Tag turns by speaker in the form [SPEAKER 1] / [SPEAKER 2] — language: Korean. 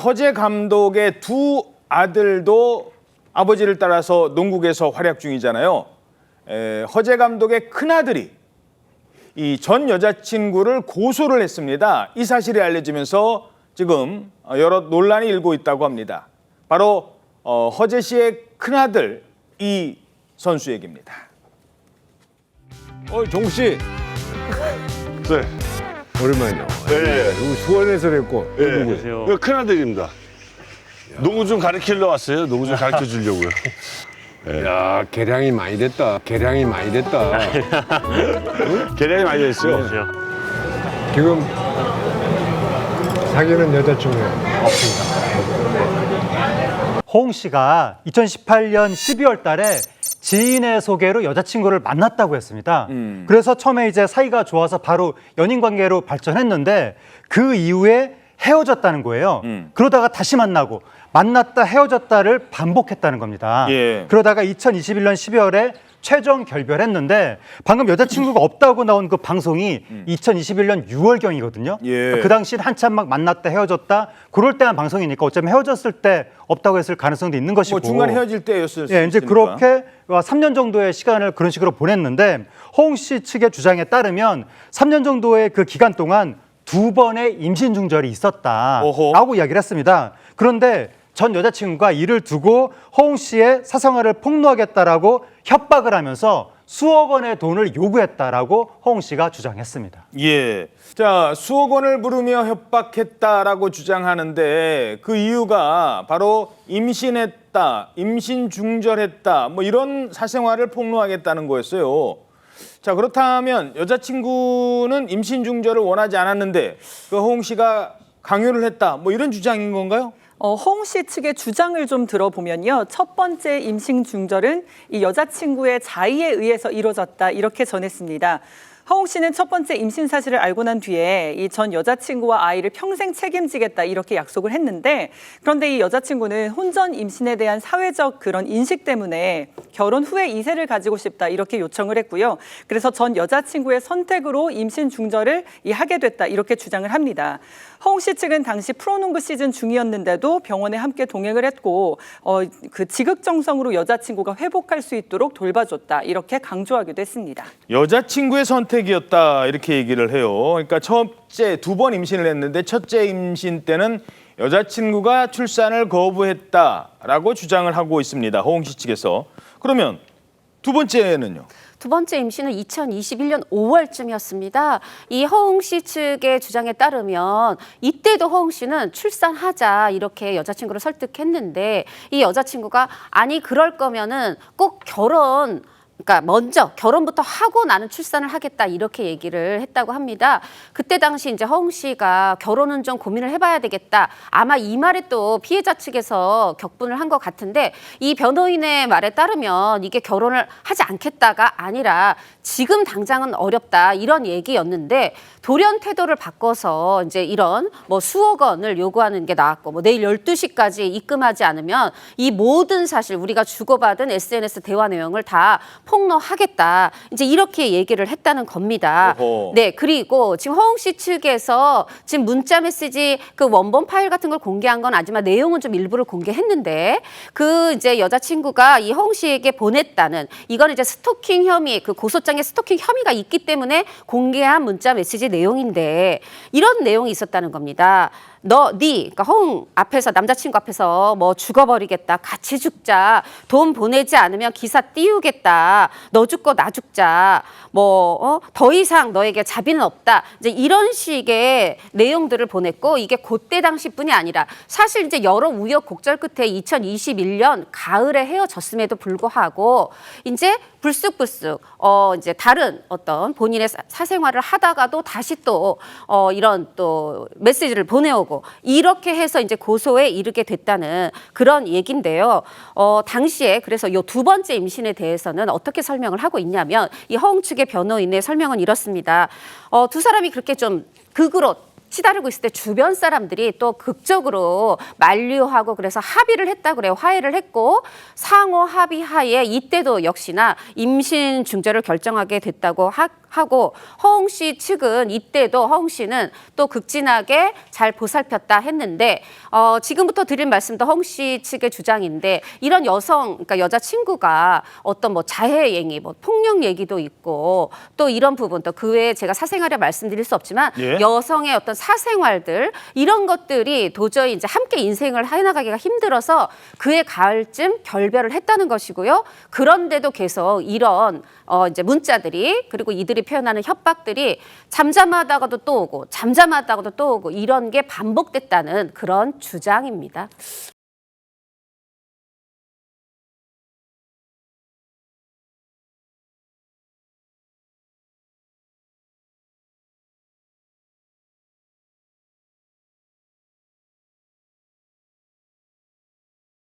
[SPEAKER 1] 허재 감독의 두 아들도 아버지를 따라서 농구계에서 활약 중이잖아요. 허재 감독의 큰아들이 이 전 여자친구를 고소를 했습니다. 이 사실이 알려지면서 지금 여러 논란이 일고 있다고 합니다. 바로 허재 씨의 큰아들 이 선수 얘기입니다.
[SPEAKER 2] 종국 씨.
[SPEAKER 3] 네.
[SPEAKER 2] 오랜만이요.
[SPEAKER 3] 네.
[SPEAKER 2] 누구 수원에서 냈고.
[SPEAKER 3] 네. 이거 큰아들입니다. 농구 좀 가르치러 왔어요. 농구 좀 가르쳐 주려고요.
[SPEAKER 2] 야, 개량이 많이 됐다. 개량이 많이 됐다.
[SPEAKER 3] 계량이 많이 됐어요.
[SPEAKER 2] 지금 사귀는 여자친구 없습니다.
[SPEAKER 4] 허웅 씨가 2018년 12월 달에 지인의 소개로 여자친구를 만났다고 했습니다. 그래서 처음에 이제 사이가 좋아서 바로 연인 관계로 발전했는데 그 이후에 헤어졌다는 거예요. 그러다가 다시 만나고 만났다 헤어졌다를 반복했다는 겁니다.
[SPEAKER 1] 예.
[SPEAKER 4] 그러다가 2021년 12월에 최종 결별했는데 방금 여자친구가 없다고 나온 그 방송이 2021년 6월경이거든요.
[SPEAKER 1] 예.
[SPEAKER 4] 그 당시엔 한참 막 만났다 헤어졌다 그럴 때한 방송이니까 어쩌면 헤어졌을 때 없다고 했을 가능성도 있는 것이고
[SPEAKER 1] 뭐 중간에 헤어질 때였을 수
[SPEAKER 4] 예, 이제
[SPEAKER 1] 있으니까.
[SPEAKER 4] 그렇게 3년 정도의 시간을 그런 식으로 보냈는데 허웅 씨 측의 주장에 따르면 3년 정도의 그 기간 동안 2번의 임신 중절이 있었다라고 이야기를 했습니다. 그런데 전 여자친구가 이를 두고 허웅 씨의 사생활을 폭로하겠다라고 협박을 하면서 수억 원의 돈을 요구했다라고 허웅 씨가 주장했습니다.
[SPEAKER 1] 예. 자, 수억 원을 부르며 협박했다라고 주장하는데 그 이유가 바로 임신했다, 임신 중절했다, 뭐 이런 사생활을 폭로하겠다는 거였어요. 자, 그렇다면 여자친구는 임신 중절을 원하지 않았는데 그 허웅 씨가 강요를 했다, 뭐 이런 주장인 건가요?
[SPEAKER 5] 허웅 씨 측의 주장을 좀 들어보면요. 첫 번째 임신 중절은 이 여자친구의 자의에 의해서 이루어졌다 이렇게 전했습니다. 허웅 씨는 첫 번째 임신 사실을 알고 난 뒤에 이 전 여자친구와 아이를 평생 책임지겠다 이렇게 약속을 했는데 그런데 이 여자친구는 혼전 임신에 대한 사회적 그런 인식 때문에 결혼 후에 이세를 가지고 싶다 이렇게 요청을 했고요. 그래서 전 여자친구의 선택으로 임신 중절을 하게 됐다 이렇게 주장을 합니다. 허웅 씨 측은 당시 프로농구 시즌 중이었는데도 병원에 함께 동행을 했고 그 지극정성으로 여자친구가 회복할 수 있도록 돌봐줬다 이렇게 강조하기도 했습니다.
[SPEAKER 1] 여자친구의 선택이었다 이렇게 얘기를 해요. 그러니까 첫째 2번 임신을 했는데 첫째 임신 때는 여자친구가 출산을 거부했다라고 주장을 하고 있습니다. 허웅 씨 측에서. 그러면 두 번째는요?
[SPEAKER 6] 두 번째 임신은 2021년 5월쯤이었습니다. 이 허웅 씨 측의 주장에 따르면 이때도 허웅 씨는 출산하자 이렇게 여자친구를 설득했는데 이 여자친구가 아니 그럴 거면은 꼭 그러니까 먼저 결혼부터 하고 나는 출산을 하겠다 이렇게 얘기를 했다고 합니다. 그때 당시 이제 허웅 씨가 결혼은 좀 고민을 해봐야 되겠다. 아마 이 말에 또 피해자 측에서 격분을 한 것 같은데 이 변호인의 말에 따르면 이게 결혼을 하지 않겠다가 아니라 지금 당장은 어렵다 이런 얘기였는데 돌연 태도를 바꿔서 이제 이런 뭐 수억 원을 요구하는 게 나왔고 뭐 내일 12시까지 입금하지 않으면 이 모든 사실 우리가 주고받은 SNS 대화 내용을 다 폭로하겠다. 이제 이렇게 얘기를 했다는 겁니다.
[SPEAKER 1] 어허.
[SPEAKER 6] 네, 그리고 지금 허웅 씨 측에서 지금 문자 메시지 그 원본 파일 같은 걸 공개한 건 아니지만 내용은 좀 일부를 공개했는데 그 이제 여자친구가 이 허웅 씨에게 보냈다는 이건 이제 스토킹 혐의 그 고소장에 스토킹 혐의가 있기 때문에 공개한 문자 메시지 내용인데 이런 내용이 있었다는 겁니다. 그러니까 허웅 앞에서 남자친구 앞에서 뭐 죽어버리겠다, 같이 죽자, 돈 보내지 않으면 기사 띄우겠다, 너 죽고 나 죽자, 뭐 더 이상 너에게 자비는 없다, 이제 이런 식의 내용들을 보냈고 이게 그때 당시뿐이 아니라 사실 이제 여러 우여곡절 끝에 2021년 가을에 헤어졌음에도 불구하고 이제 불쑥불쑥 이제 다른 어떤 본인의 사생활을 하다가도 다시 또 이런 또 메시지를 보내오고 이렇게 해서 이제 고소에 이르게 됐다는 그런 얘기인데요. 당시에 그래서 요 두 번째 임신에 대해서는 어떻게 설명을 하고 있냐면 이 허웅 측의 변호인의 설명은 이렇습니다. 두 사람이 그렇게 좀 극으로 치다르고 있을 때 주변 사람들이 또 극적으로 만류하고 그래서 합의를 했다 그래요. 화해를 했고 상호 합의하에 이때도 역시나 임신 중절을 결정하게 됐다고 하고 허웅 씨 측은 이때도 허웅 씨는 또 극진하게 잘 보살폈다 했는데 지금부터 드릴 말씀도 허웅 씨 측의 주장인데 이런 그러니까 여자친구가 어떤 뭐 자해 얘기, 뭐 폭력 얘기도 있고 또 이런 부분도 그 외에 제가 사생활에 말씀드릴 수 없지만
[SPEAKER 1] 예.
[SPEAKER 6] 여성의 어떤 사생활들 이런 것들이 도저히 이제 함께 인생을 해나가기가 힘들어서 그해 가을쯤 결별을 했다는 것이고요. 그런데도 계속 이런 이제 문자들이 그리고 이들이 표현하는 협박들이 잠잠하다가도 또 오고 잠잠하다가도 또 오고 이런 게 반복됐다는 그런 주장입니다.